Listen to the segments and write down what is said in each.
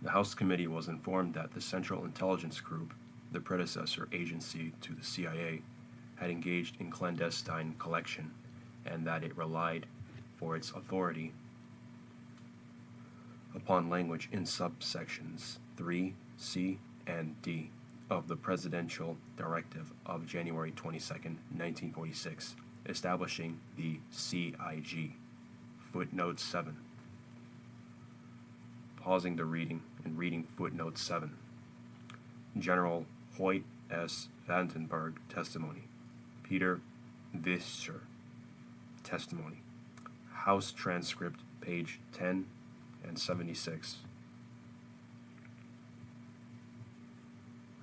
The House Committee was informed that the Central Intelligence Group, the predecessor agency to the CIA, had engaged in clandestine collection and that it relied for its authority upon language in subsections 3, C, and D of the Presidential Directive of January 22, 1946, establishing the CIG. Footnote 7. Pausing the reading and reading footnote 7. General Hoyt S. Vandenberg testimony. Peter Vischer testimony. House transcript, page 10 and 76.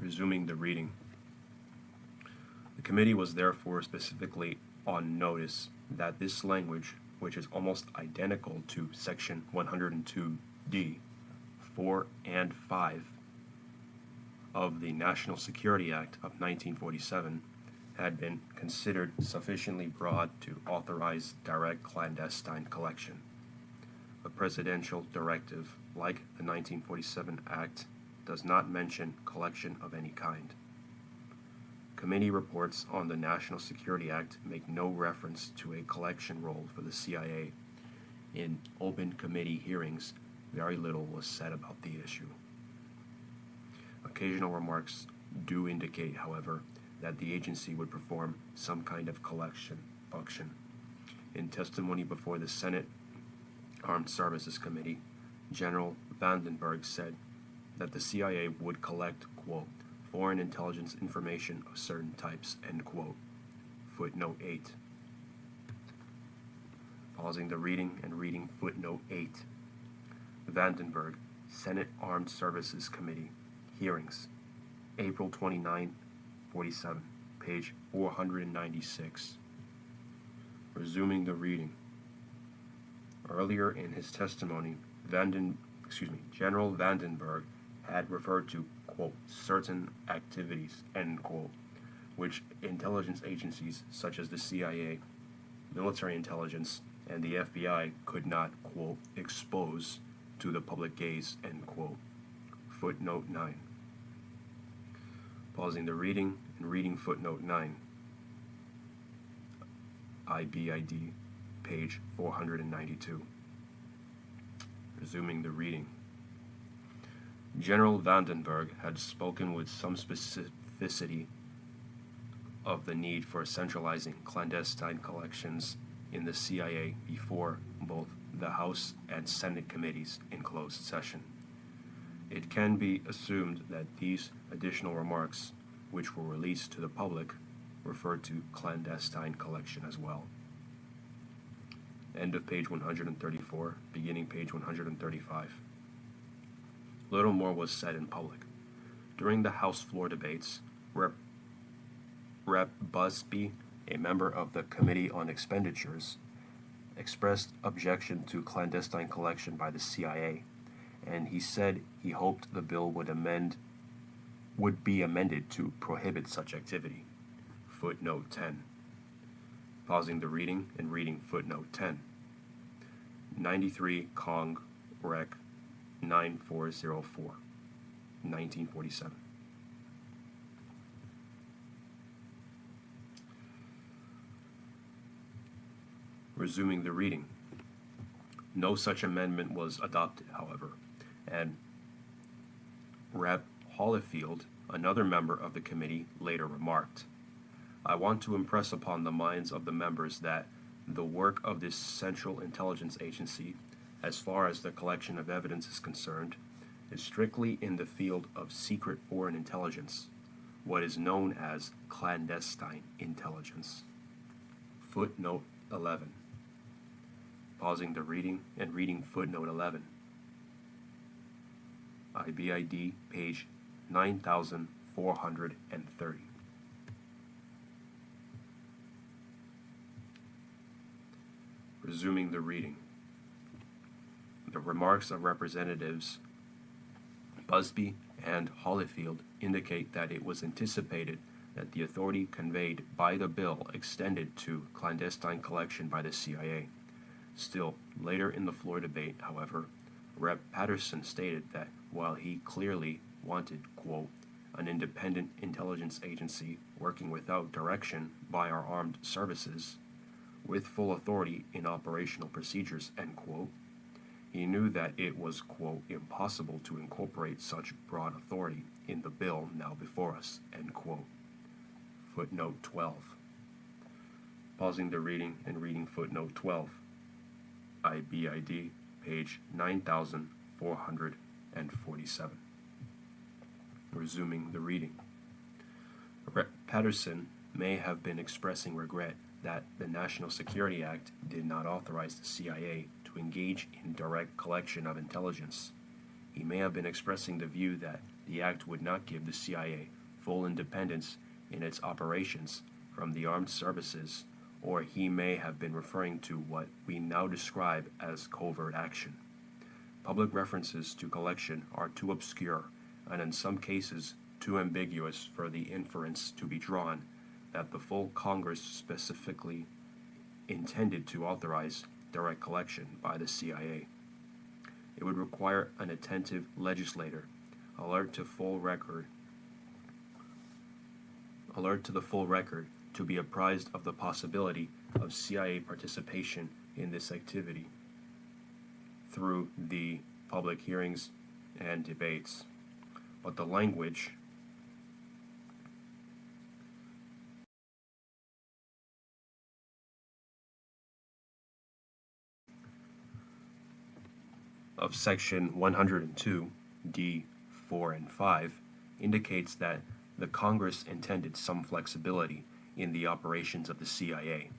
Resuming the reading. The committee was therefore specifically on notice that this language, which is almost identical to Section 102D, 4 and 5 of the National Security Act of 1947, had been considered sufficiently broad to authorize direct clandestine collection. A presidential directive, like the 1947 Act, does not mention collection of any kind. Committee reports on the National Security Act make no reference to a collection role for the CIA. In open committee hearings, very little was said about the issue. Occasional remarks do indicate, however, that the agency would perform some kind of collection function. In testimony before the Senate Armed Services Committee, General Vandenberg said that the CIA would collect, quote, foreign intelligence information of certain types, end quote. Footnote 8. Pausing the reading and reading footnote 8. Vandenberg, Senate Armed Services Committee, hearings, April 29, 47, page 496. Resuming the reading. Earlier in his testimony, General Vandenberg had referred to, quote, certain activities, end quote, which intelligence agencies such as the CIA, military intelligence, and the FBI could not, quote, expose to the public gaze, end quote. Footnote 9. Pausing the reading and reading footnote 9. IBID, page 492. Resuming the reading. General Vandenberg had spoken with some specificity of the need for centralizing clandestine collections in the CIA before both the House and Senate committees in closed session. It can be assumed that these additional remarks, which were released to the public, referred to clandestine collection as well. End of page 134, beginning page 135. Little more was said in public. During the House floor debates, Rep. Busby, a member of the Committee on Expenditures, expressed objection to clandestine collection by the CIA, and he said he hoped the bill would be amended to prohibit such activity. Footnote 10. Pausing the reading and reading footnote 10. 93 Cong. Rec. 9404, 1947. Resuming the reading. No such amendment was adopted, however, and Rep. Holyfield, another member of the committee, later remarked, I want to impress upon the minds of the members that the work of this Central Intelligence Agency, as far as the collection of evidence is concerned, is strictly in the field of secret foreign intelligence, what is known as clandestine intelligence. Footnote 11. Pausing the reading and reading footnote 11. IBID, page 9430. Resuming the reading. The remarks of Representatives Busby and Holyfield indicate that it was anticipated that the authority conveyed by the bill extended to clandestine collection by the CIA. Still, later in the floor debate, however, Rep. Patterson stated that while he clearly wanted, quote, an independent intelligence agency working without direction by our armed services, with full authority in operational procedures, end quote, he knew that it was, quote, impossible to incorporate such broad authority in the bill now before us, end quote. Footnote 12. Pausing the reading and reading footnote 12. IBID, page 9447. Resuming the reading. Patterson may have been expressing regret that the National Security Act did not authorize the CIA to engage in direct collection of intelligence. He may have been expressing the view that the act would not give the CIA full independence in its operations from the armed services, or he may have been referring to what we now describe as covert action. Public references to collection are too obscure, and in some cases too ambiguous for the inference to be drawn that the full Congress specifically intended to authorize direct collection by the CIA. It would require an attentive legislator, alert to the full record, to be apprised of the possibility of CIA participation in this activity through the public hearings and debates. But the language of Section 102, D 4 and 5 indicates that the Congress intended some flexibility in the operations of the CIA.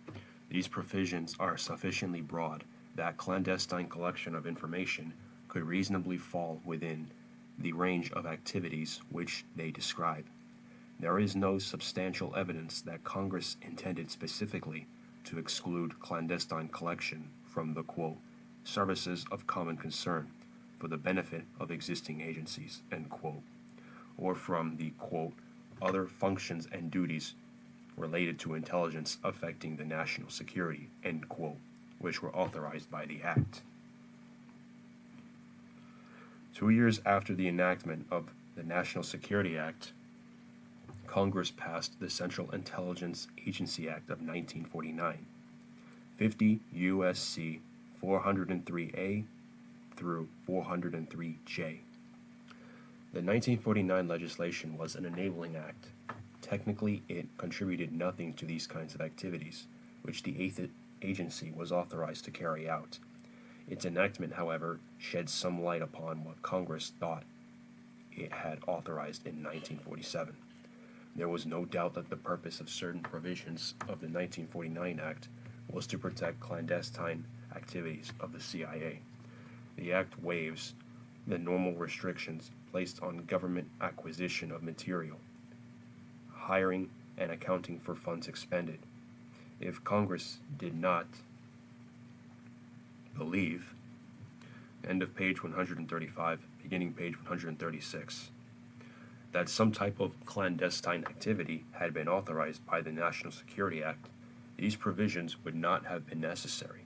These provisions are sufficiently broad that clandestine collection of information could reasonably fall within the range of activities which they describe. There is no substantial evidence that Congress intended specifically to exclude clandestine collection from the, quote, services of common concern for the benefit of existing agencies, end quote, or from the, quote, other functions and duties related to intelligence affecting the national security, end quote, which were authorized by the Act. 2 years after the enactment of the National Security Act, Congress passed the Central Intelligence Agency Act of 1949, 50 U.S.C. 403A through 403J. The 1949 legislation was an enabling act. Technically, it contributed nothing to these kinds of activities, which the eighth agency was authorized to carry out. Its enactment, however, sheds some light upon what Congress thought it had authorized in 1947. There was no doubt that the purpose of certain provisions of the 1949 Act was to protect clandestine activities of the CIA. The Act waives the normal restrictions placed on government acquisition of material, hiring, and accounting for funds expended. If Congress did not believe, end of page 135, beginning page 136, that some type of clandestine activity had been authorized by the National Security Act, these provisions would not have been necessary.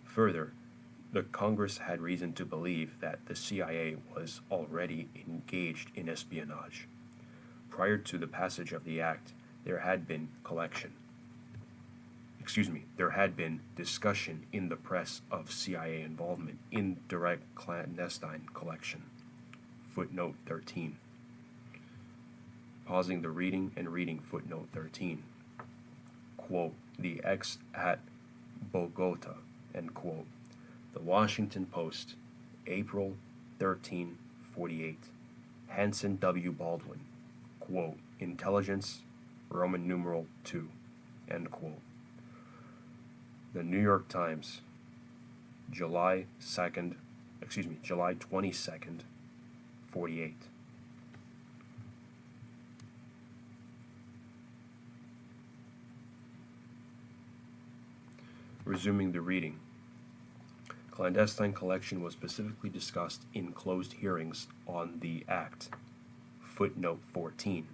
Further, the Congress had reason to believe that the CIA was already engaged in espionage. Prior to the passage of the Act, there had been discussion in the press of CIA involvement in direct clandestine collection. Footnote 13. Pausing the reading and reading footnote 13. Quote, the ex at Bogota, end quote. The Washington Post, April 13, 48. Hanson W. Baldwin, quote, intelligence, Roman numeral 2, end quote. The New York Times, July 22nd, 48. Resuming the reading. Clandestine collection was specifically discussed in closed hearings on the Act, footnote 14.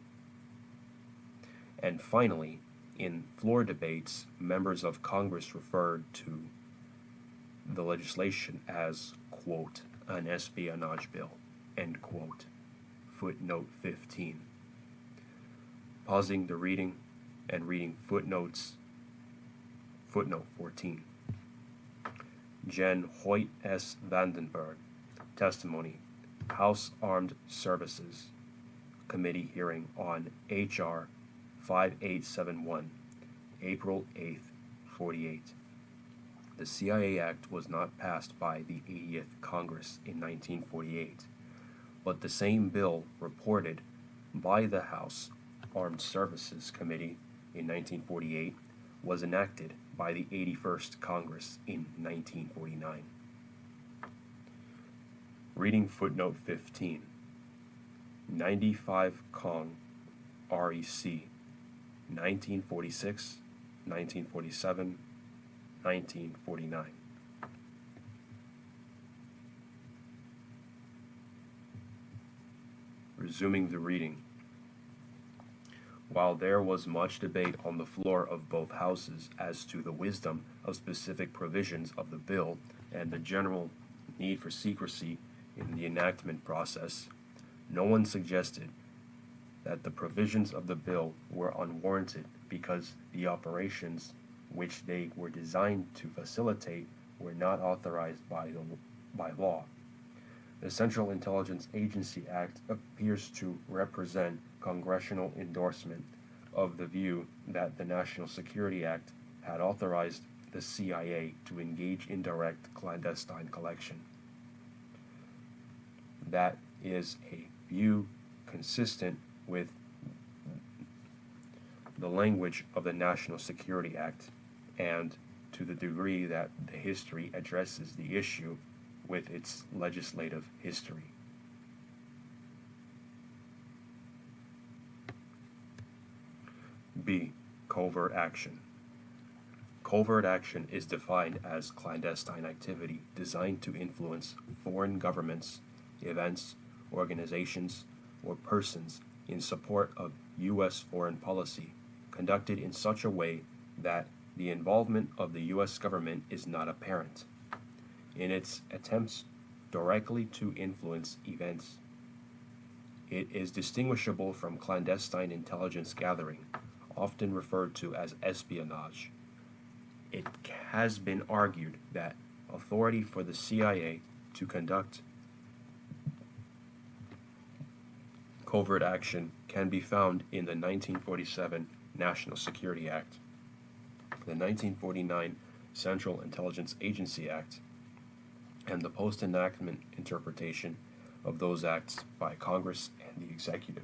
And finally, in floor debates, members of Congress referred to the legislation as, quote, an espionage bill, end quote. Footnote 15. Pausing the reading and reading footnotes. Footnote 14. Jen Hoyt S. Vandenberg. Testimony. House Armed Services Committee hearing on H.R. 5871, April 8, 48. The CIA Act was not passed by the 80th Congress in 1948, but the same bill reported by the House Armed Services Committee in 1948 was enacted by the 81st Congress in 1949. Reading footnote 15. 95 Cong. REC. 1946, 1947, 1949. Resuming the reading. While there was much debate on the floor of both houses as to the wisdom of specific provisions of the bill and the general need for secrecy in the enactment process, no one suggested that the provisions of the bill were unwarranted because the operations which they were designed to facilitate were not authorized by law. The Central Intelligence Agency Act appears to represent congressional endorsement of the view that the National Security Act had authorized the CIA to engage in direct clandestine collection. That is a view consistent with the language of the National Security Act, and to the degree that the history addresses the issue with its legislative history. B. Covert action. Covert action is defined as clandestine activity designed to influence foreign governments, events, organizations, or persons in support of U.S. foreign policy, conducted in such a way that the involvement of the U.S. government is not apparent. In its attempts directly to influence events, it is distinguishable from clandestine intelligence gathering, often referred to as espionage. It has been argued that authority for the CIA to conduct covert action can be found in the 1947 National Security Act, the 1949 Central Intelligence Agency Act, and the post-enactment interpretation of those acts by Congress and the executive.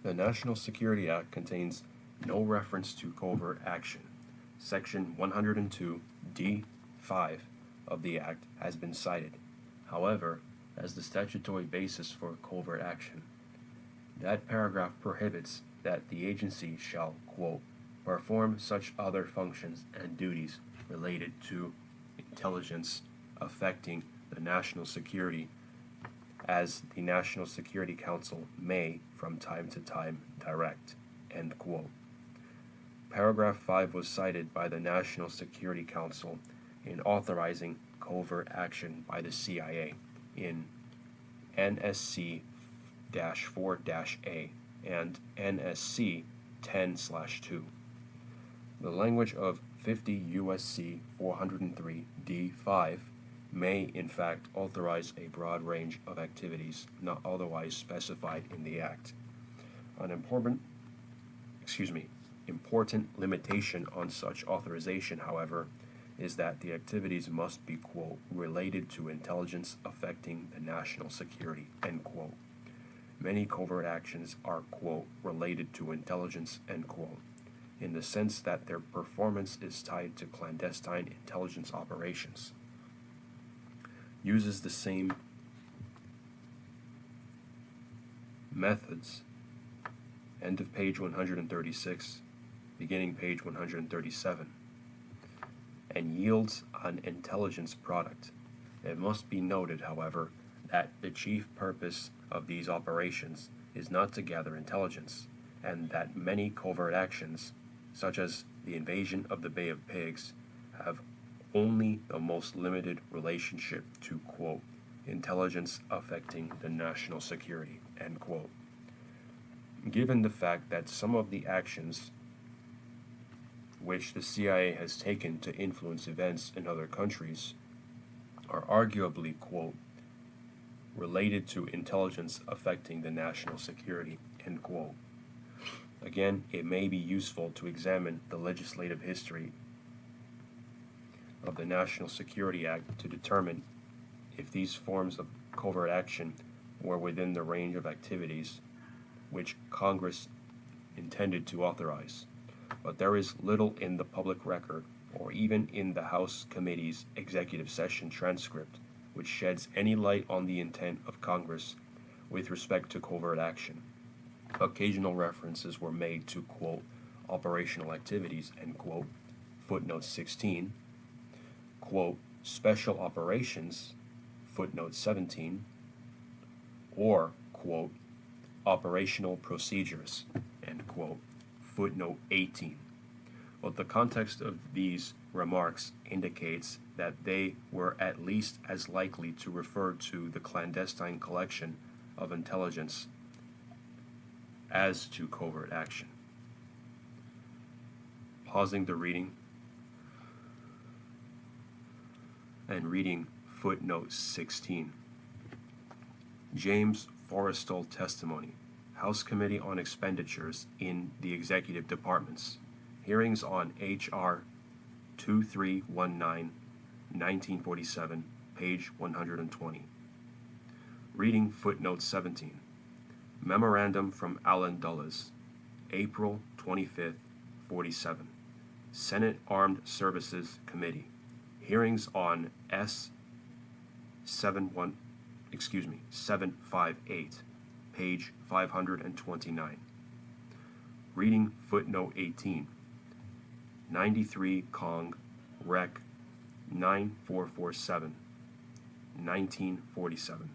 The National Security Act contains no reference to covert action. Section 102 D.5 of the Act has been cited, however, as the statutory basis for covert action. That paragraph prohibits that the agency shall, quote, perform such other functions and duties related to intelligence affecting the national security as the National Security Council may, from time to time, direct, end quote. Paragraph 5 was cited by the National Security Council in authorizing covert action by the CIA in NSC-4-A and NSC 10/2. The language of 50 U.S.C. 403 D5 may in fact authorize a broad range of activities not otherwise specified in the Act. An important limitation on such authorization, however, is that the activities must be, quote, related to intelligence affecting the national security, end quote. Many covert actions are, quote, related to intelligence, end quote, in the sense that their performance is tied to clandestine intelligence operations. Uses the same methods, end of page 136, beginning page 137, and yields an intelligence product. It must be noted, however, that the chief purpose of these operations is not to gather intelligence, and that many covert actions, such as the invasion of the Bay of Pigs, have only the most limited relationship to, quote, intelligence affecting the national security, end quote. Given the fact that some of the actions which the CIA has taken to influence events in other countries are arguably, quote, related to intelligence affecting the national security, end quote. Again, it may be useful to examine the legislative history of the National Security Act to determine if these forms of covert action were within the range of activities which Congress intended to authorize. But there is little in the public record or even in the House Committee's executive session transcript which sheds any light on the intent of Congress with respect to covert action. Occasional references were made to, quote, operational activities, end quote, footnote 16, quote, special operations, footnote 17, or, quote, operational procedures, end quote, footnote 18. But the context of these remarks indicates that they were at least as likely to refer to the clandestine collection of intelligence as to covert action. Pausing the reading and reading footnote 16. James Forrestal testimony, House Committee on Expenditures in the Executive Departments, hearings on H.R. 2319, 1947, page 120. Reading footnote 17. Memorandum from Allen Dulles, April 25, 47. Senate Armed Services Committee, hearings on S758, page 529. Reading footnote 18. 93 Cong. Rec. 9447, 1947.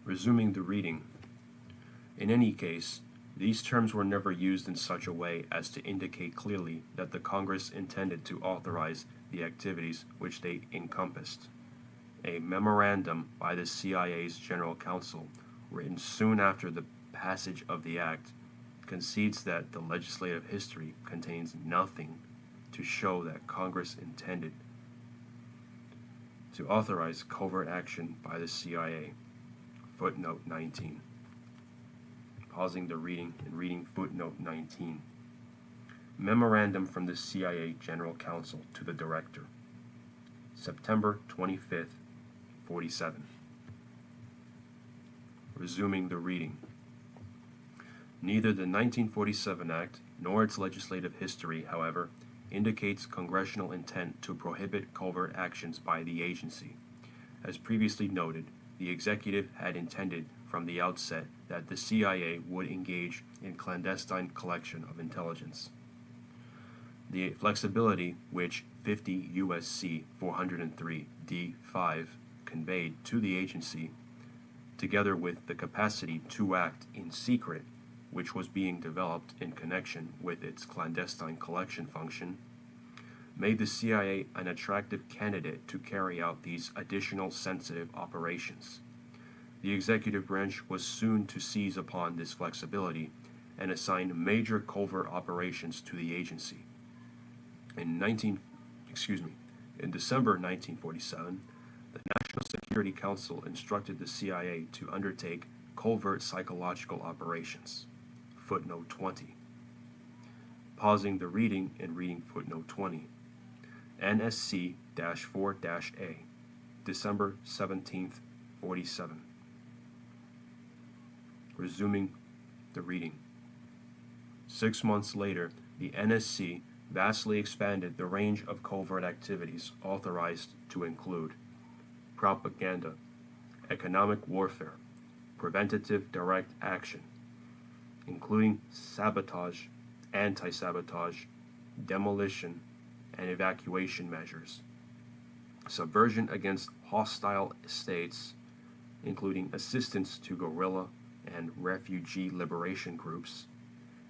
Resuming the reading. In any case, these terms were never used in such a way as to indicate clearly that the Congress intended to authorize the activities which they encompassed. A memorandum by the CIA's General Counsel, written soon after the passage of the Act, concedes that the legislative history contains nothing to show that Congress intended to authorize covert action by the CIA. Footnote 19. Pausing the reading and reading footnote 19. Memorandum from the CIA General Counsel to the Director. September 25th, 47. Resuming the reading. Neither the 1947 Act nor its legislative history, however, indicates congressional intent to prohibit covert actions by the agency. As previously noted, the executive had intended from the outset that the CIA would engage in clandestine collection of intelligence. The flexibility which 50 U.S.C. 403 D5 conveyed to the agency, together with the capacity to act in secret, which was being developed in connection with its clandestine collection function, made the CIA an attractive candidate to carry out these additional sensitive operations. The executive branch was soon to seize upon this flexibility and assign major covert operations to the agency. In December 1947, the National Security Council instructed the CIA to undertake covert psychological operations. Footnote 20. Pausing the reading and reading footnote 20. NSC-4-A, December 17th, 47. Resuming the reading. 6 months later, the NSC vastly expanded the range of covert activities authorized to include propaganda, economic warfare, preventative direct action, including sabotage, anti-sabotage, demolition, and evacuation measures, subversion against hostile states, including assistance to guerrilla and refugee liberation groups,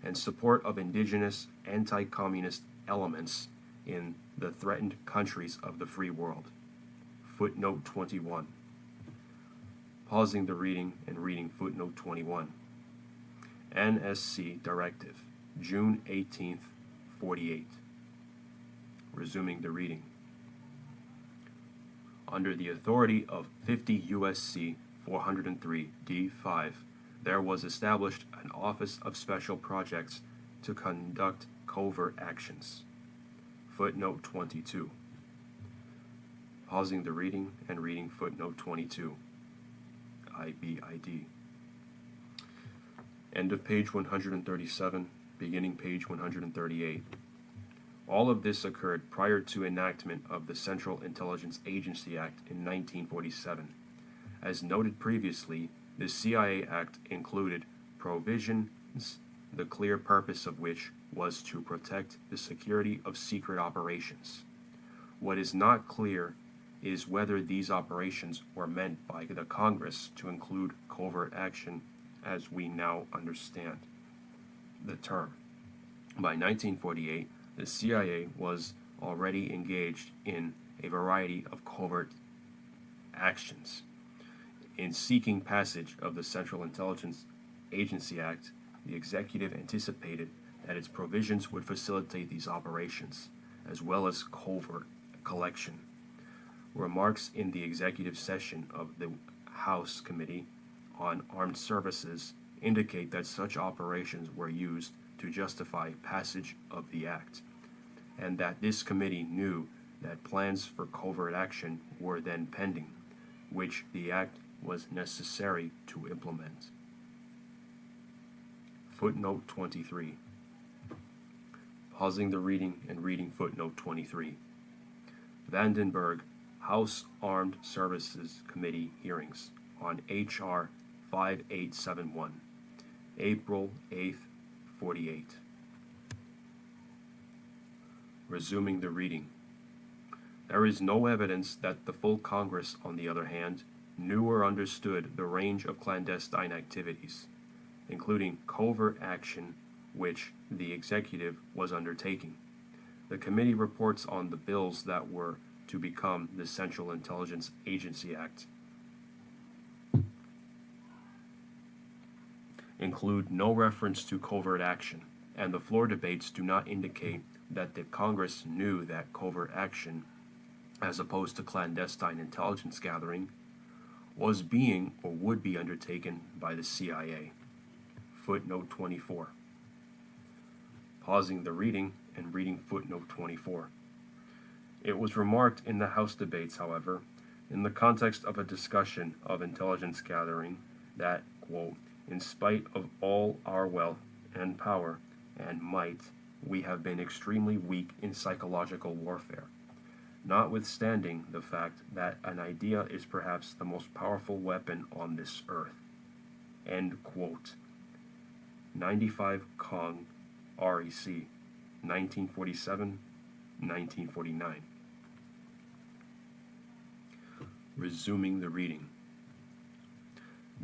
and support of indigenous anti-communist elements in the threatened countries of the free world. Footnote 21. Pausing the reading and reading footnote 21. NSC Directive, June 18th, 48. Resuming the reading. Under the authority of 50 U.S.C. 403 D5, there was established an Office of Special Projects to conduct covert actions. Footnote 22. Pausing the reading and reading footnote 22. IBID. End of page 137, beginning page 138. All of this occurred prior to enactment of the Central Intelligence Agency Act in 1947. As noted previously, the CIA Act included provisions, the clear purpose of which was to protect the security of secret operations. What is not clear is whether these operations were meant by the Congress to include covert action as we now understand the term. By 1948, the CIA was already engaged in a variety of covert actions. In seeking passage of the Central Intelligence Agency Act, the executive anticipated that its provisions would facilitate these operations, as well as covert collection. Remarks in the executive session of the House Committee on Armed Services indicate that such operations were used to justify passage of the Act, and that this committee knew that plans for covert action were then pending, which the Act was necessary to implement. Footnote 23. Pausing the reading and reading footnote 23. Vandenberg, House Armed Services Committee hearings on H.R. 5871, April 8th, 48. Resuming the reading. There is no evidence that the full Congress, on the other hand, knew or understood the range of clandestine activities, including covert action, which the executive was undertaking. The committee reports on the bills that were to become the Central Intelligence Agency Act include no reference to covert action, and the floor debates do not indicate that the Congress knew that covert action, as opposed to clandestine intelligence gathering, was being or would be undertaken by the CIA. Footnote 24. Pausing the reading and reading footnote 24. It was remarked in the House debates, however, in the context of a discussion of intelligence gathering, that, quote, in spite of all our wealth and power and might, we have been extremely weak in psychological warfare, notwithstanding the fact that an idea is perhaps the most powerful weapon on this earth. End quote. 95 Kong, REC, 1947-1949. Resuming the reading.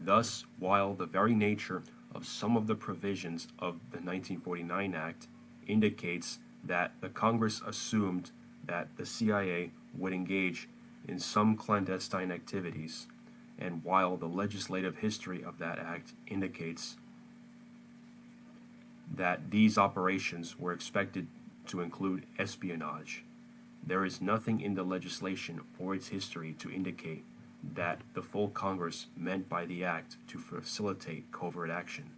Thus, while the very nature of some of the provisions of the 1949 Act indicates that the Congress assumed that the CIA would engage in some clandestine activities, and while the legislative history of that act indicates that these operations were expected to include espionage, there is nothing in the legislation or its history to indicate that the full Congress meant by the act to facilitate covert action.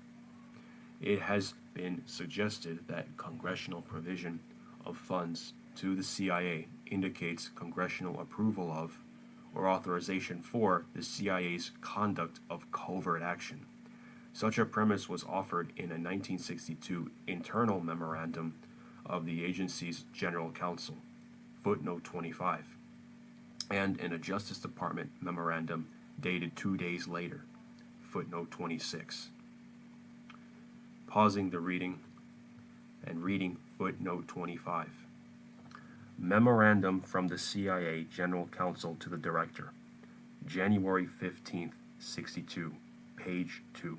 It has been suggested that congressional provision of funds to the CIA indicates congressional approval of or authorization for the CIA's conduct of covert action. Such a premise was offered in a 1962 internal memorandum of the agency's General Counsel, footnote 25, and in a Justice Department memorandum dated 2 days later, footnote 26. Pausing the reading and reading footnote 25. Memorandum from the CIA General Counsel to the Director, January 15th, 62, page 2.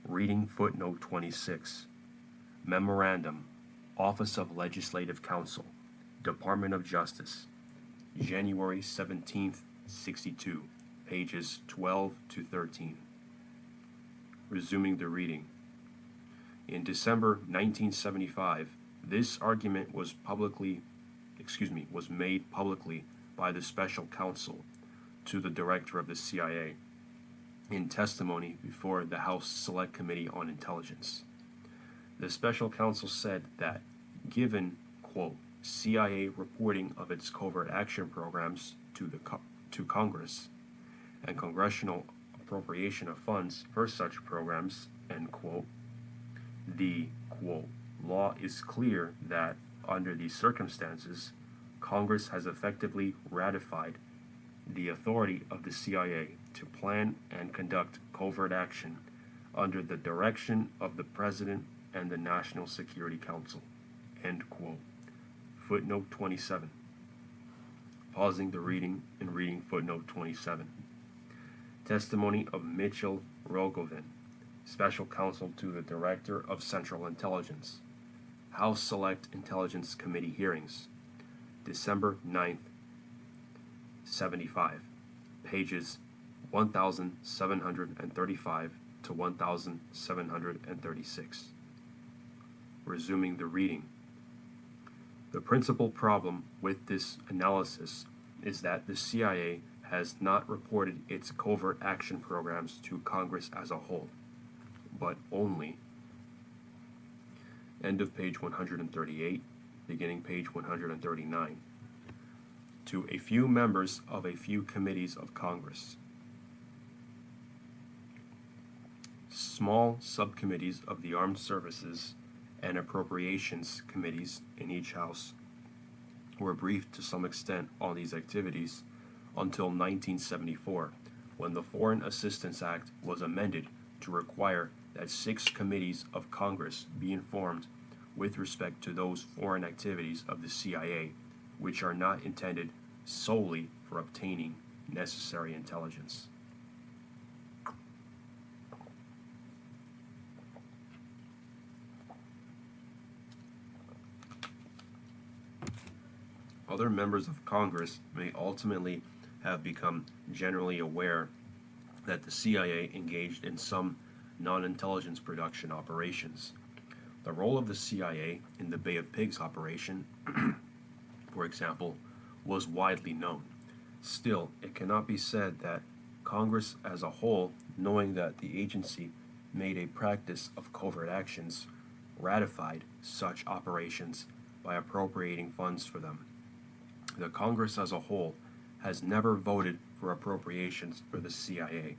Reading footnote 26. Memorandum, Office of Legislative Counsel, Department of Justice, January 17th, 62, pages 12 to 13. Resuming the reading. In December 1975, this argument was made publicly by the special counsel to the director of the CIA in testimony before the House Select Committee on Intelligence. The special counsel said that, given, quote, CIA reporting of its covert action programs to Congress and congressional appropriation of funds for such programs, end quote, the, quote, law is clear that, under these circumstances, Congress has effectively ratified the authority of the CIA to plan and conduct covert action under the direction of the President and the National Security Council, end quote. Footnote 27. Pausing the reading and reading footnote 27. Testimony of Mitchell Rogovin, Special Counsel to the Director of Central Intelligence. House Select Intelligence Committee hearings, December 9th, 75, pages 1735 to 1736. Resuming the reading. The principal problem with this analysis is that the CIA has not reported its covert action programs to Congress as a whole, but only, end of page 138, beginning page 139, to a few members of a few committees of Congress. Small subcommittees of the Armed Services and Appropriations Committees in each House were briefed to some extent on these activities until 1974, when the Foreign Assistance Act was amended to require that 6 committees of Congress be informed with respect to those foreign activities of the CIA which are not intended solely for obtaining necessary intelligence. Other members of Congress may ultimately have become generally aware that the CIA engaged in some non-intelligence production operations. The role of the CIA in the Bay of Pigs operation, for example, was widely known. Still, it cannot be said that Congress as a whole, knowing that the agency made a practice of covert actions, ratified such operations by appropriating funds for them. The Congress as a whole has never voted for appropriations for the CIA.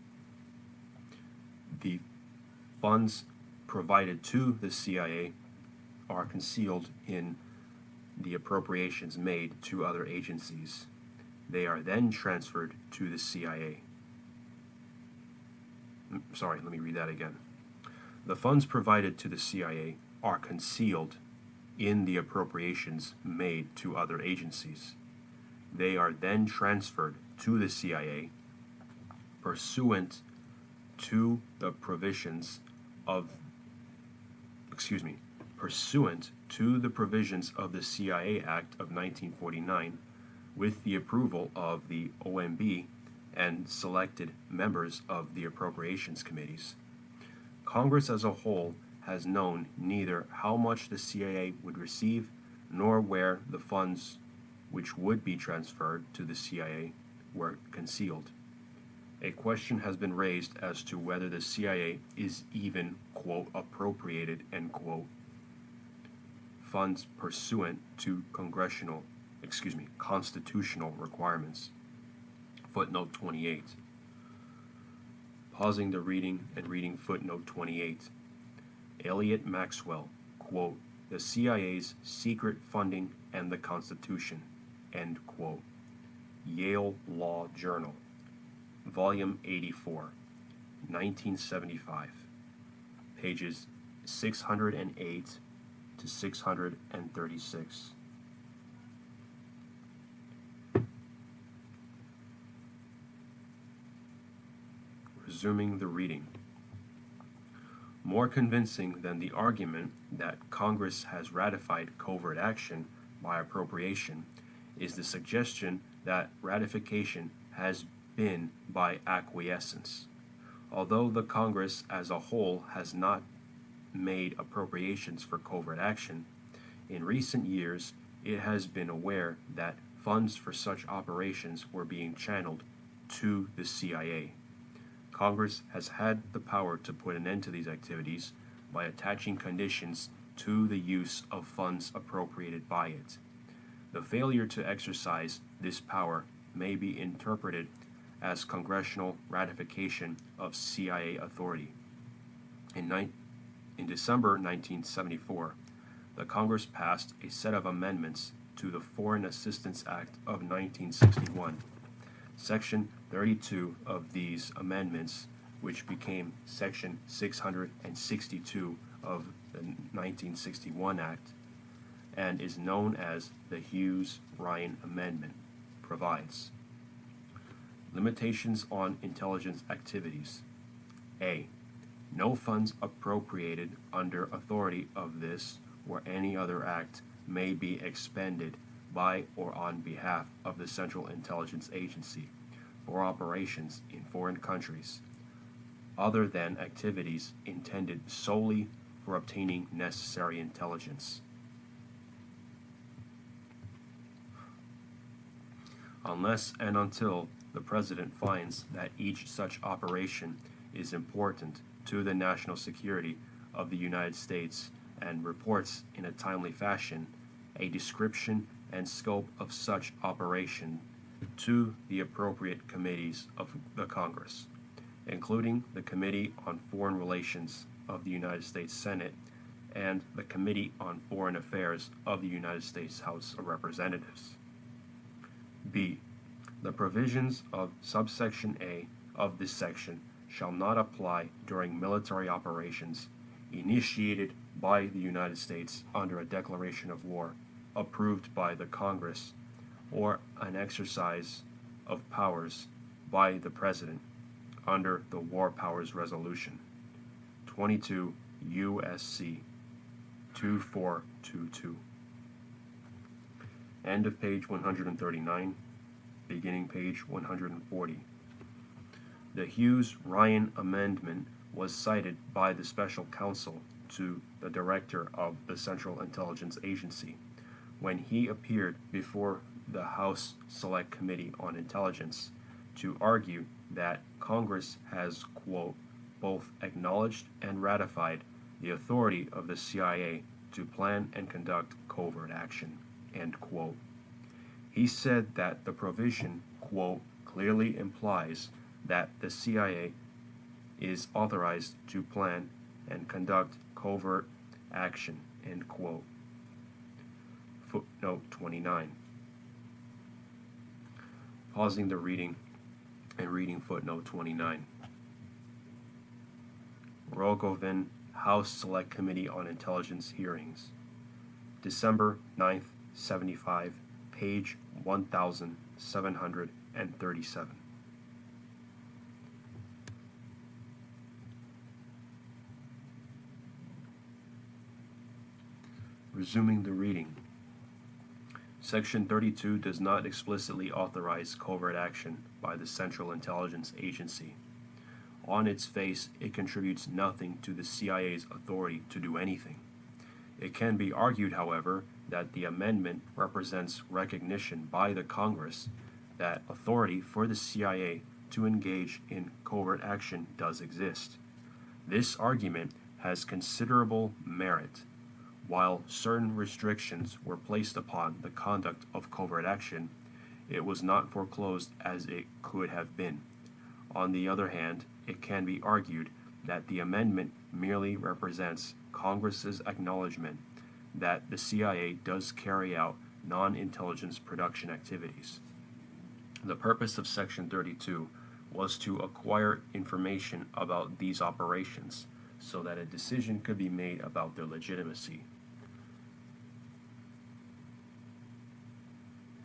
The funds provided to the CIA are concealed in the appropriations made to other agencies. They are then transferred to the CIA. Sorry, let me read that again. The funds provided to the CIA are concealed in the appropriations made to other agencies. They are then transferred to the CIA pursuant to the provisions of the CIA Act of 1949, with the approval of the OMB and selected members of the appropriations committees. Congress as a whole has known neither how much the CIA would receive nor where the funds which would be transferred to the CIA were concealed. A question has been raised as to whether the CIA is even, quote, appropriated, end quote, funds pursuant to constitutional requirements. Footnote 28. Pausing the reading and reading footnote 28. Elliot Maxwell, quote, the CIA's secret funding and the Constitution, end quote. Yale Law Journal, Volume 84, 1975, pages 608 to 636. Resuming the reading. More convincing than the argument that Congress has ratified covert action by appropriation is the suggestion that ratification has been by acquiescence. Although the Congress as a whole has not made appropriations for covert action, in recent years it has been aware that funds for such operations were being channeled to the CIA. Congress has had the power to put an end to these activities by attaching conditions to the use of funds appropriated by it. The failure to exercise this power may be interpreted as congressional ratification of CIA authority. In December 1974, the Congress passed a set of amendments to the Foreign Assistance Act of 1961. Section 32 of these amendments, which became Section 662 of the 1961 Act, and is known as the Hughes-Ryan Amendment, provides limitations on intelligence activities. A. No funds appropriated under authority of this or any other act may be expended by or on behalf of the Central Intelligence Agency for operations in foreign countries, other than activities intended solely for obtaining necessary intelligence. Unless and until the President finds that each such operation is important to the national security of the United States and reports in a timely fashion a description and scope of such operation to the appropriate committees of the Congress, including the Committee on Foreign Relations of the United States Senate and the Committee on Foreign Affairs of the United States House of Representatives. B. The provisions of subsection A of this section shall not apply during military operations initiated by the United States under a declaration of war approved by the Congress or an exercise of powers by the President under the War Powers Resolution 22 U.S.C. 2422. End of page 139, beginning page 140. The Hughes-Ryan Amendment was cited by the Special Counsel to the Director of the Central Intelligence Agency when he appeared before the House Select Committee on Intelligence to argue that Congress has, quote, both acknowledged and ratified the authority of the CIA to plan and conduct covert action, end quote. He said that the provision, quote, clearly implies that the CIA is authorized to plan and conduct covert action, end quote. Footnote 29. Pausing the reading and reading footnote 29. Rogovin House Select Committee on Intelligence Hearings, December 9th, 75, page 1737. Resuming the reading. Section 32 does not explicitly authorize covert action by the Central Intelligence Agency. On its face, it contributes nothing to the CIA's authority to do anything. It can be argued, however, that the amendment represents recognition by the Congress that authority for the CIA to engage in covert action does exist. This argument has considerable merit. While certain restrictions were placed upon the conduct of covert action, it was not foreclosed as it could have been. On the other hand, it can be argued that the amendment merely represents Congress's acknowledgement that the CIA does carry out non-intelligence production activities. The purpose of Section 32 was to acquire information about these operations so that a decision could be made about their legitimacy.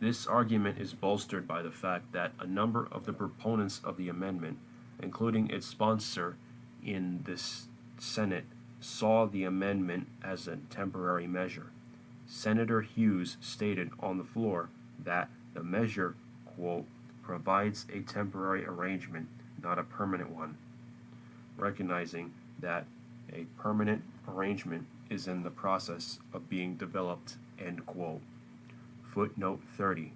This argument is bolstered by the fact that a number of the proponents of the amendment, including its sponsor in this Senate saw the amendment as a temporary measure. Senator Hughes stated on the floor that the measure, quote, provides a temporary arrangement, not a permanent one, recognizing that a permanent arrangement is in the process of being developed, end quote. Footnote 30.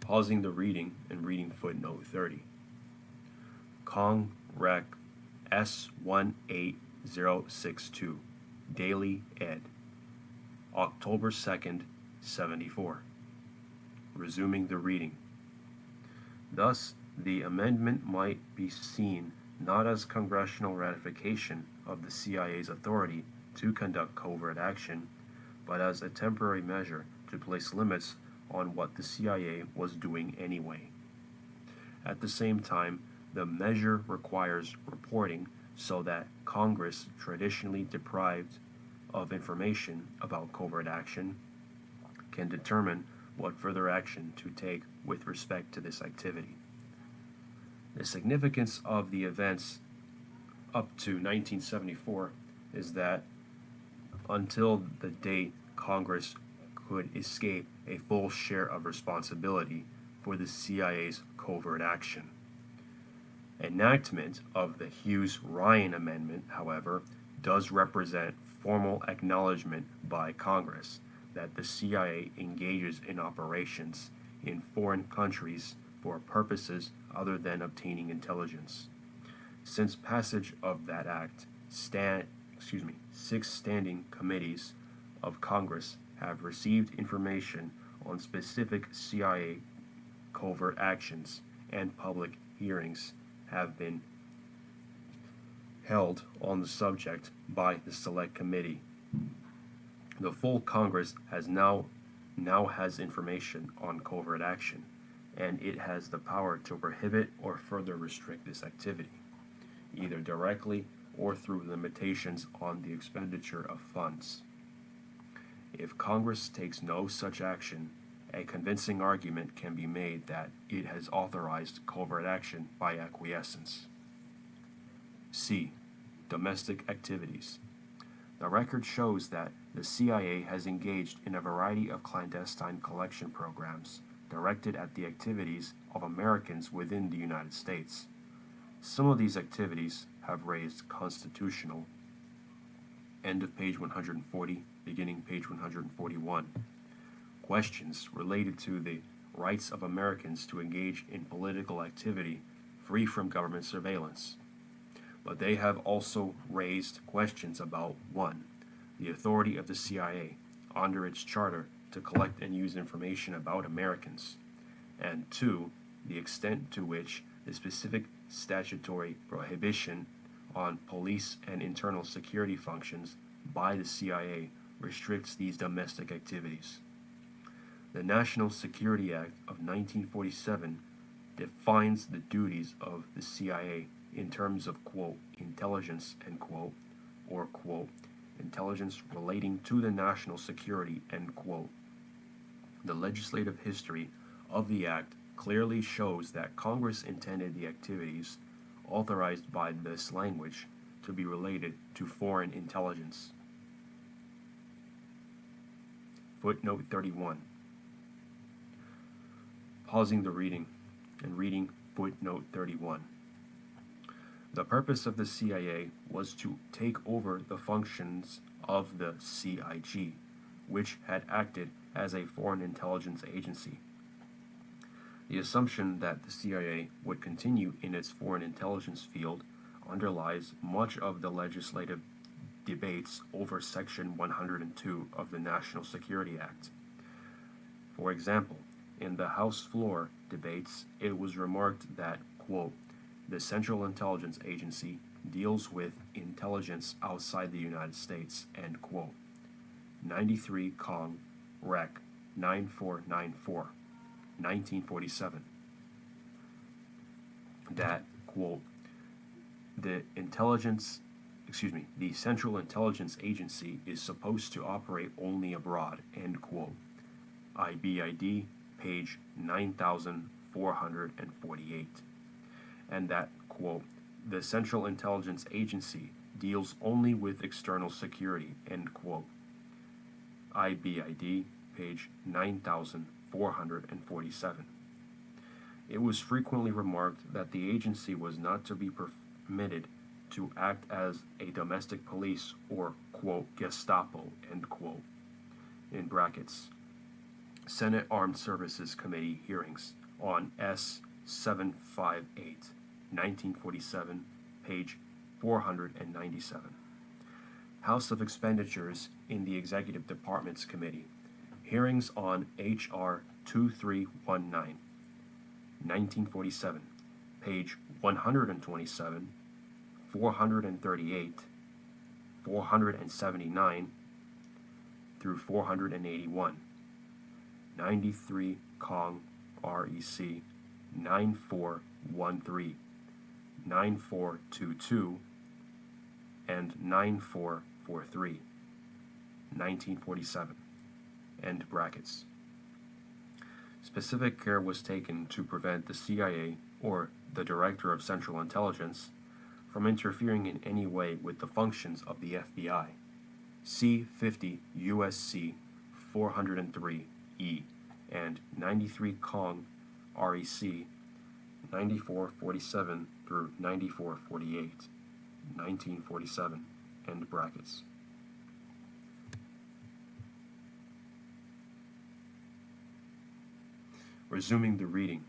Pausing the reading and reading footnote 30. Cong Rec S18062, Daily Ed, October 2nd, 74. Resuming the reading. Thus, the amendment might be seen not as congressional ratification of the CIA's authority to conduct covert action, but as a temporary measure to place limits on what the CIA was doing anyway. At the same time, the measure requires reporting so that Congress, traditionally deprived of information about covert action, can determine what further action to take with respect to this activity. The significance of the events up to 1974 is that until the date Congress could escape a full share of responsibility for the CIA's covert action. Enactment of the Hughes-Ryan Amendment, however, does represent formal acknowledgement by Congress that the CIA engages in operations in foreign countries for purposes other than obtaining intelligence. Since passage of that act, 6 standing committees of Congress have received information on specific CIA covert actions, and public hearings have been held on the subject by the Select Committee. The full Congress now has information on covert action, and it has the power to prohibit or further restrict this activity, either directly or through limitations on the expenditure of funds. If Congress takes no such action, a convincing argument can be made that it has authorized covert action by acquiescence. C. Domestic activities. The record shows that the CIA has engaged in a variety of clandestine collection programs directed at the activities of Americans within the United States. Some of these activities have raised constitutional, end of page 140, beginning page 141, questions related to the rights of Americans to engage in political activity free from government surveillance. But they have also raised questions about 1. The authority of the CIA under its charter to collect and use information about Americans, and 2. The extent to which the specific statutory prohibition on police and internal security functions by the CIA restricts these domestic activities. The National Security Act of 1947 defines the duties of the CIA in terms of, quote, intelligence, end quote, or, quote, intelligence relating to the national security, end quote. The legislative history of the Act clearly shows that Congress intended the activities authorized by this language to be related to foreign intelligence. Footnote 31. Pausing the reading and reading footnote 31. The purpose of the CIA was to take over the functions of the CIG, which had acted as a foreign intelligence agency. The assumption that the CIA would continue in its foreign intelligence field underlies much of the legislative debates over Section 102 of the National Security Act. For example, in the House floor debates, it was remarked that, quote, the Central Intelligence Agency deals with intelligence outside the United States, end quote. 93 Cong. Rec. 9494, 1947. That, quote, the Central Intelligence Agency is supposed to operate only abroad, end quote. IBID, page 9448. And that, quote, the Central Intelligence Agency deals only with external security, end quote. IBID, page 9447. It was frequently remarked that the agency was not to be permitted to act as a domestic police or, quote, Gestapo, end quote, in brackets. Senate Armed Services Committee hearings on S-758, 1947, page 497. House of Expenditures in the Executive Departments Committee, hearings on H.R. 2319, 1947, page 127, 438, 479 through 481, 93 Cong REC 9413, 9422, and 9443, 1947, end brackets. Specific care was taken to prevent the CIA or the Director of Central Intelligence from interfering in any way with the functions of the FBI. C 50 USC 403E and 93 Cong REC 9447 through 9448, 1947, end brackets. Resuming the reading.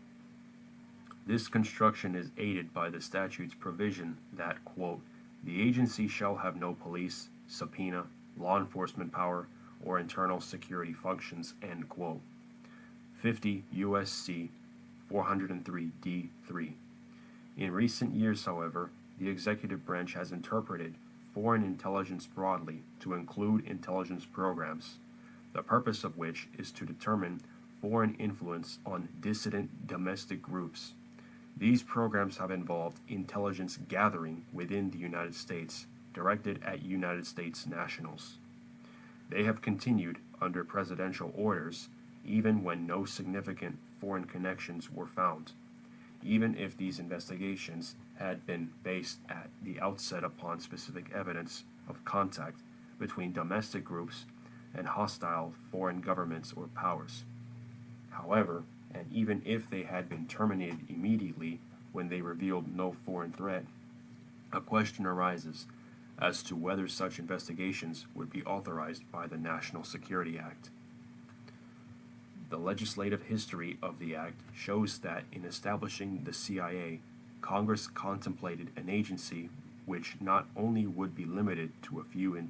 This construction is aided by the statute's provision that, quote, the agency shall have no police, subpoena, law enforcement power, or internal security functions, end quote. 50 U.S.C. 403d3. In recent years, however, the executive branch has interpreted foreign intelligence broadly to include intelligence programs, the purpose of which is to determine foreign influence on dissident domestic groups. These programs have involved intelligence gathering within the United States, directed at United States nationals. They have continued under presidential orders, even when no significant foreign connections were found, even if these investigations had been based at the outset upon specific evidence of contact between domestic groups and hostile foreign governments or powers. However, and even if they had been terminated immediately when they revealed no foreign threat, a question arises as to whether such investigations would be authorized by the National Security Act. The legislative history of the Act shows that in establishing the CIA, Congress contemplated an agency which not only would be limited to a few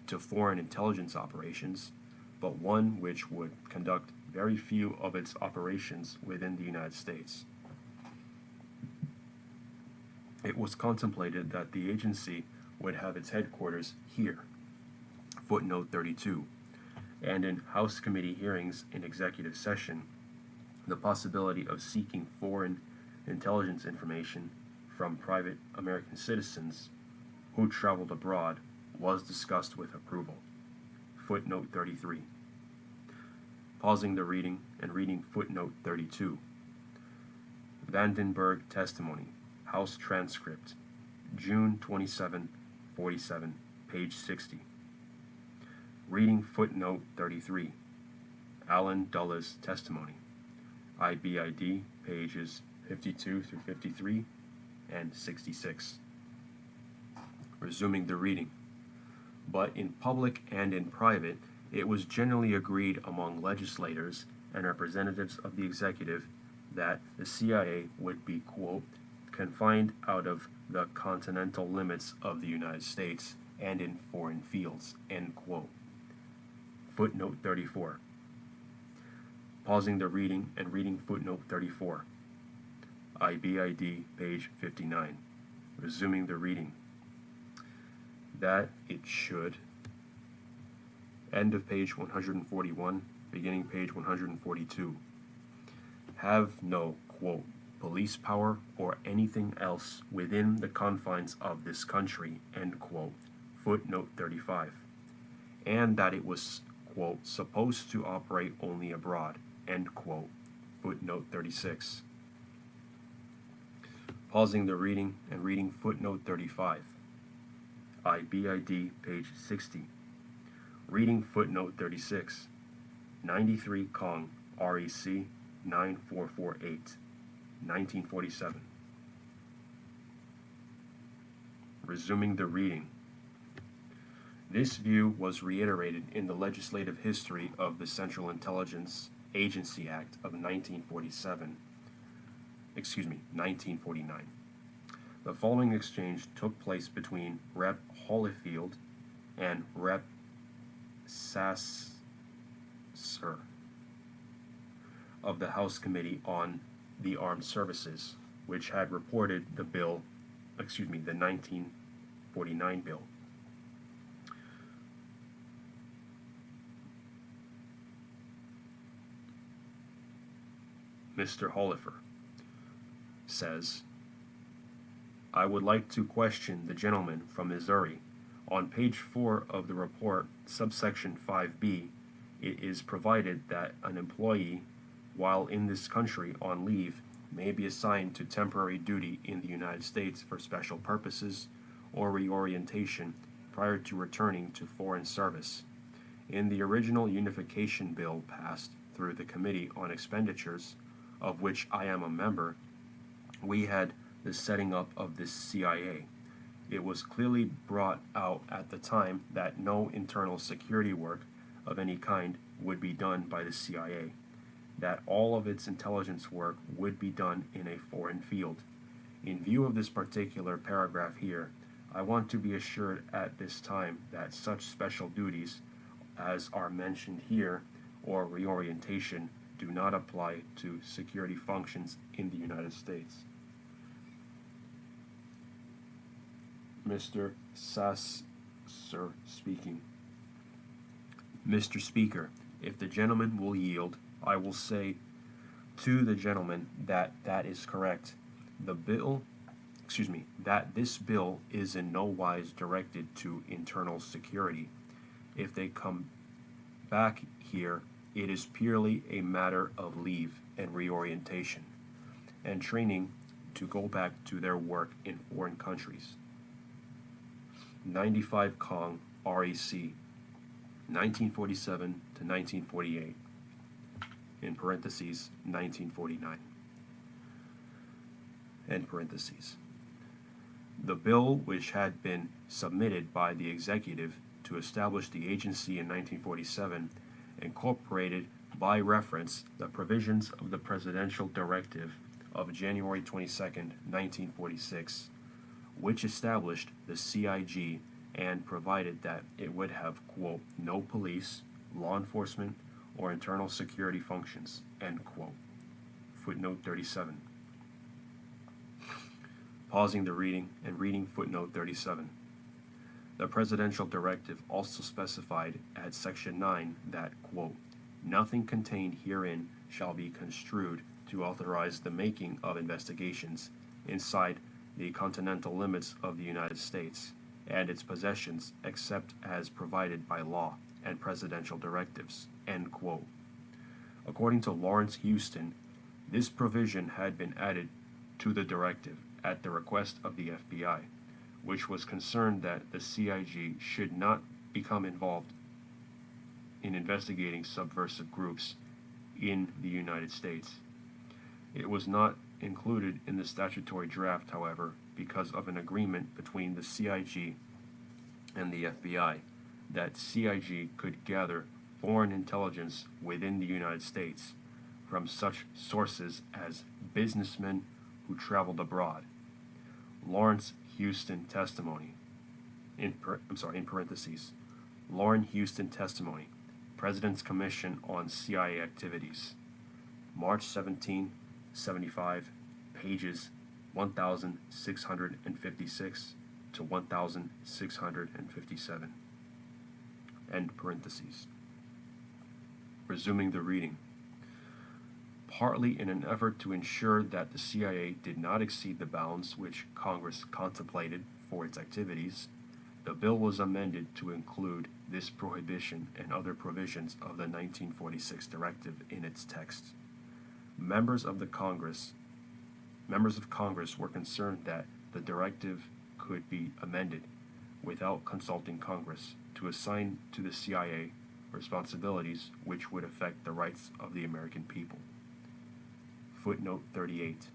to foreign intelligence operations, but one which would conduct very few of its operations within the United States. It was contemplated that the agency would have its headquarters here, footnote 32, and in House committee hearings in executive session, the possibility of seeking foreign intelligence information from private American citizens who traveled abroad was discussed with approval. Footnote 33. Pausing the reading and reading footnote 32. Vandenberg testimony, House transcript, June 27, 47, page 60. Reading footnote 33. Alan Dulla's testimony, IBID, pages 52 through 53 and 66. Resuming the reading. But in public and in private, it was generally agreed among legislators and representatives of the executive that the CIA would be, quote, confined out of the continental limits of the United States and in foreign fields, end quote. Footnote 34. Pausing the reading and reading footnote 34. IBID, page 59. Resuming the reading. That it should. End of page 141, beginning page 142. Have no, quote, police power or anything else within the confines of this country, end quote. Footnote 35. And that it was, quote, supposed to operate only abroad, end quote. Footnote 36. Pausing the reading and reading footnote 35. IBID, page 60. Reading footnote 36. 93 Kong, REC 9448, 1947. Resuming the reading. This view was reiterated in the legislative history of the Central Intelligence Agency Act of 1949. The following exchange took place between Rep. Holyfield and Rep. Sasser of the House Committee on the Armed Services, which had reported the 1949 bill. Mr. Holyfield says, I would like to question the gentleman from Missouri. On page 4 of the report, subsection 5B, it is provided that an employee, while in this country on leave, may be assigned to temporary duty in the United States for special purposes or reorientation prior to returning to foreign service. In the original unification bill passed through the Committee on Expenditures, of which I am a member, we had the setting up of this CIA. It was clearly brought out at the time that no internal security work of any kind would be done by the CIA, that all of its intelligence work would be done in a foreign field. In view of this particular paragraph here, I want to be assured at this time that such special duties as are mentioned here or reorientation do not apply to security functions in the United States. Mr. Sasser speaking. Mr. Speaker, if the gentleman will yield, I will say to the gentleman that is correct. That this bill is in no wise directed to internal security. If they come back here, it is purely a matter of leave and reorientation and training to go back to their work in foreign countries. 95 Kong, REC, 1947 to 1948, in parentheses, 1949, end parentheses. The bill, which had been submitted by the executive to establish the agency in 1947, incorporated by reference the provisions of the Presidential Directive of January 22, 1946, which established the CIG and provided that it would have, quote, no police, law enforcement, or internal security functions, end quote. Footnote 37. Pausing the reading and reading footnote 37. The Presidential Directive also specified at Section 9 that, quote, nothing contained herein shall be construed to authorize the making of investigations inside the continental limits of the United States and its possessions except as provided by law and presidential directives, end quote. According to Lawrence Houston, this provision had been added to the directive at the request of the FBI, which was concerned that the CIG should not become involved in investigating subversive groups in the United States. It was not included in the statutory draft, however, because of an agreement between the CIG and the FBI that CIG could gather foreign intelligence within the United States from such sources as businessmen who traveled abroad. Lawrence Houston testimony, in parentheses, Lauren Houston testimony, President's Commission on CIA Activities, March 1775, pages 1656 to 1657, end parentheses. Resuming the reading. Partly in an effort to ensure that the CIA did not exceed the bounds which Congress contemplated for its activities, the bill was amended to include this prohibition and other provisions of the 1946 directive in its text. Members of the Congress Members of Congress were concerned that the directive could be amended without consulting Congress to assign to the CIA responsibilities which would affect the rights of the American people. Footnote 38.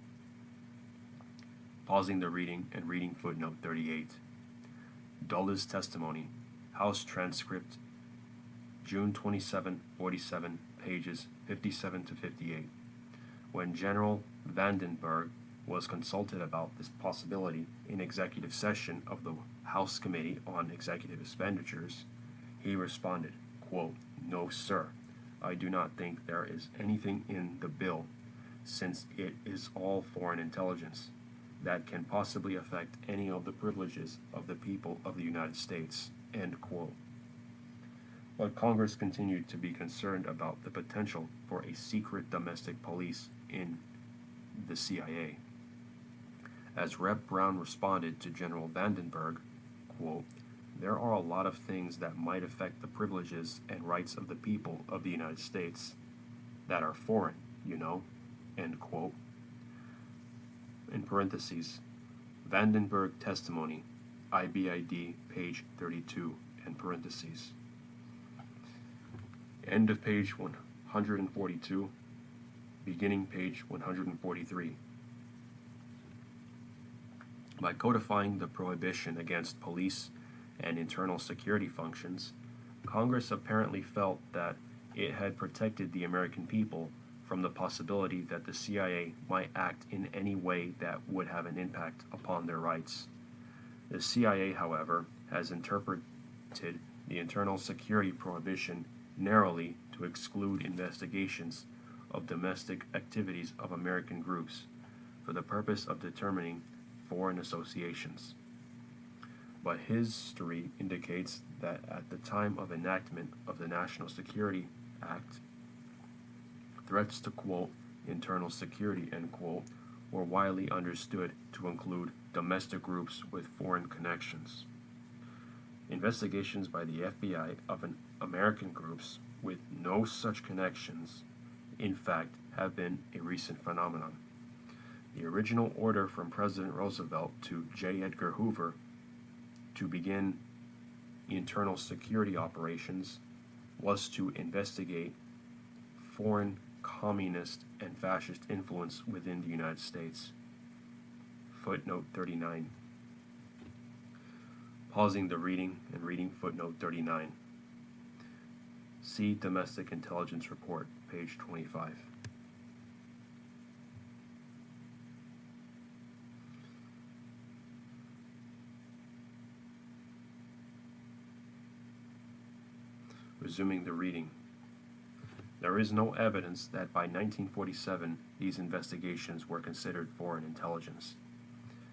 Pausing the reading and reading footnote 38. Dulles testimony, House transcript, June 27, 47, pages 57 to 58. When General Vandenberg was consulted about this possibility in executive session of the House Committee on Executive Expenditures, he responded, quote, "No, sir, I do not think there is anything in the bill, since it is all foreign intelligence, that can possibly affect any of the privileges of the people of the United States," end quote. But Congress continued to be concerned about the potential for a secret domestic police in the CIA. As Rep. Brown responded to General Vandenberg, quote, "There are a lot of things that might affect the privileges and rights of the people of the United States that are foreign, you know," end quote. In parentheses, Vandenberg testimony, IBID, page 32, in parentheses. End of page 142, beginning page 143. By codifying the prohibition against police and internal security functions, Congress apparently felt that it had protected the American people from the possibility that the CIA might act in any way that would have an impact upon their rights. The CIA, however, has interpreted the internal security prohibition narrowly to exclude investigations of domestic activities of American groups for the purpose of determining foreign associations. But history indicates that at the time of enactment of the National Security Act, threats to, quote, internal security, end quote, were widely understood to include domestic groups with foreign connections. Investigations by the FBI of American groups with no such connections, in fact, have been a recent phenomenon. The original order from President Roosevelt to J. Edgar Hoover to begin internal security operations was to investigate foreign communist and fascist influence within the United States. Footnote 39. Pausing the reading and reading footnote 39. See Domestic Intelligence Report, page 25. Resuming the reading. There is no evidence that by 1947 these investigations were considered foreign intelligence.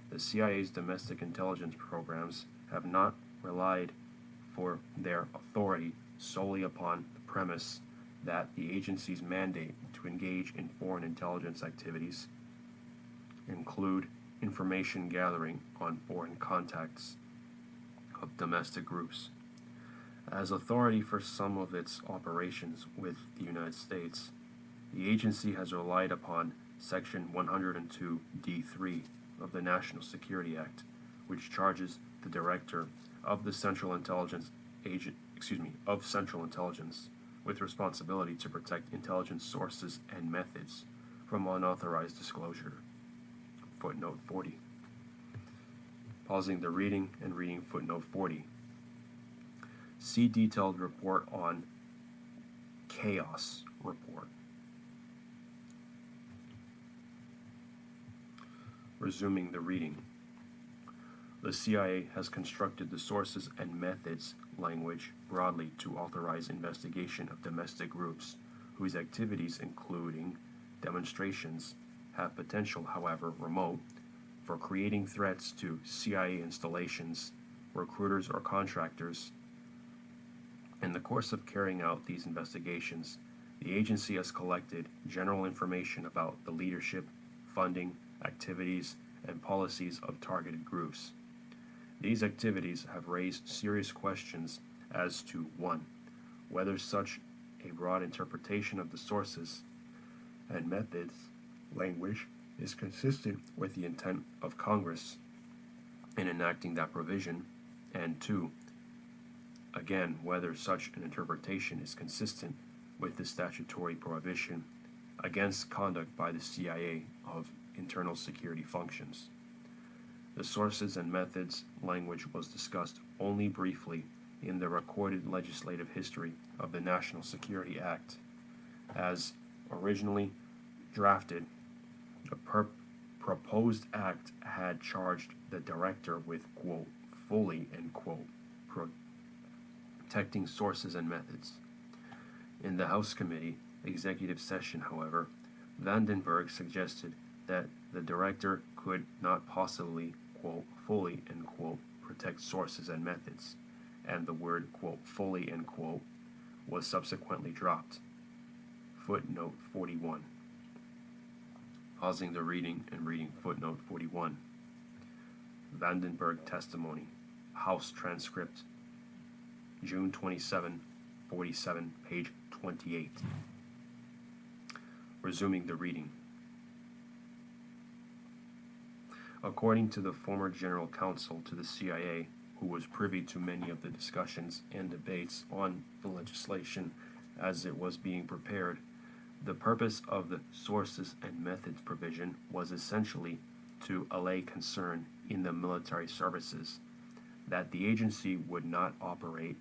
The CIA's domestic intelligence programs have not relied for their authority solely upon the premise that the agency's mandate to engage in foreign intelligence activities include information gathering on foreign contacts of domestic groups. As authority for some of its operations with the United States, the agency has relied upon Section 102(d)(3) of the National Security Act, which charges the Director of the Central Intelligence with responsibility to protect intelligence sources and methods from unauthorized disclosure. Footnote 40. Pausing the reading and reading footnote 40. See detailed report on Chaos Report. Resuming the reading. The CIA has constructed the sources and methods language broadly to authorize investigation of domestic groups whose activities, including demonstrations, have potential, however remote, for creating threats to CIA installations, recruiters, or contractors. In the course of carrying out these investigations, the agency has collected general information about the leadership, funding, activities, and policies of targeted groups. These activities have raised serious questions as to 1. Whether such a broad interpretation of the sources and methods language is consistent with the intent of Congress in enacting that provision, and 2, again, whether such an interpretation is consistent with the statutory prohibition against conduct by the CIA of internal security functions. The sources and methods language was discussed only briefly in the recorded legislative history of the National Security Act. As originally drafted, the proposed act had charged the director with, quote, fully, end quote, protecting sources and methods. In the House Committee executive session, however, Vandenberg suggested that the director could not possibly, quote, fully, end quote, protect sources and methods, and the word, quote, fully, end quote, was subsequently dropped. Footnote 41. Pausing the reading and reading footnote 41. Vandenberg testimony, House transcript, June 27, 47, page 28. Resuming the reading. According to the former general counsel to the CIA, who was privy to many of the discussions and debates on the legislation as it was being prepared, the purpose of the sources and methods provision was essentially to allay concern in the military services that the agency would not operate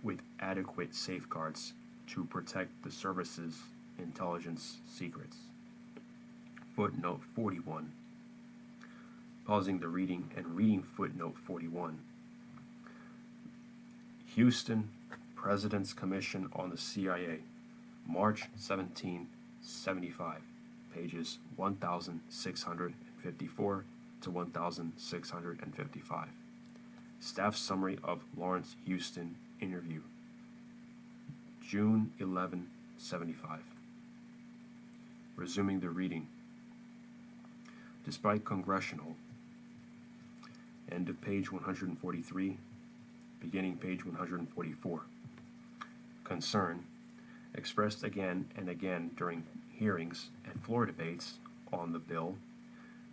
with adequate safeguards to protect the service's intelligence secrets. Footnote 41. Pausing the reading and reading footnote 41. Houston, President's Commission on the CIA, March 1775, pages 1654 to 1655. Staff summary of Lawrence Houston interview, June 11, 75. Resuming the reading. Despite congressional, end of page 143, beginning page 144. Concern expressed again and again during hearings and floor debates on the bill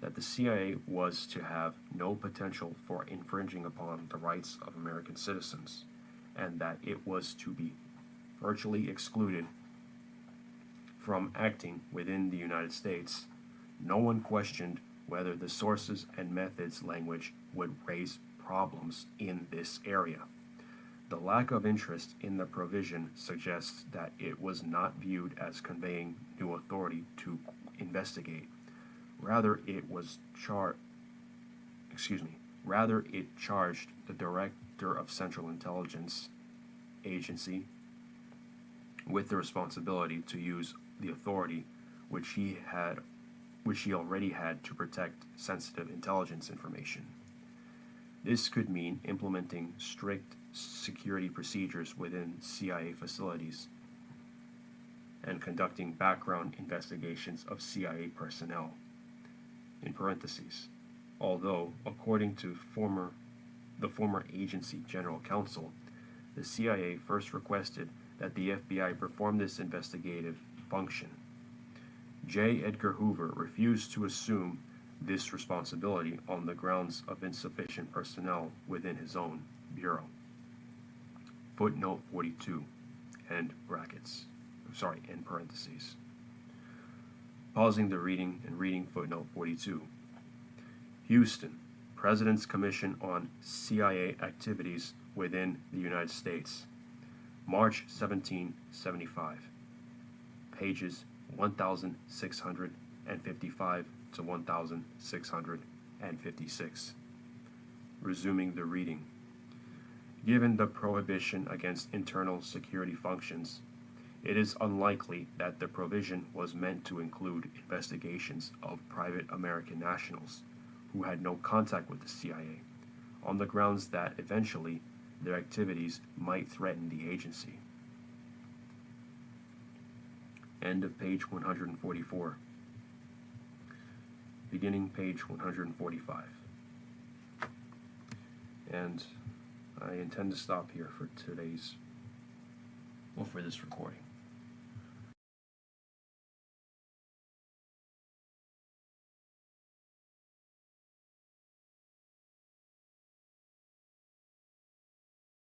that the CIA was to have no potential for infringing upon the rights of American citizens, and that it was to be virtually excluded from acting within the United States. No one questioned whether the sources and methods language would raise problems in this area. The lack of interest in the provision suggests that it was not viewed as conveying new authority to investigate. Rather, it charged the Director of Central Intelligence Agency with the responsibility to use the authority which he already had to protect sensitive intelligence information. This could mean implementing strict security procedures within CIA facilities and conducting background investigations of CIA personnel. In parentheses, although, according to the former agency general counsel, the CIA first requested that the FBI perform this investigative function. J. Edgar Hoover refused to assume this responsibility on the grounds of insufficient personnel within his own bureau. Footnote 42, end parentheses. Pausing the reading and reading footnote 42. Houston, President's Commission on CIA Activities within the United States, March 1775, pages 1655 to 1656. Resuming the reading. Given the prohibition against internal security functions, it is unlikely that the provision was meant to include investigations of private American nationals who had no contact with the CIA, on the grounds that eventually their activities might threaten the agency. End of page 144. Beginning page 145. And I intend to stop here for this recording.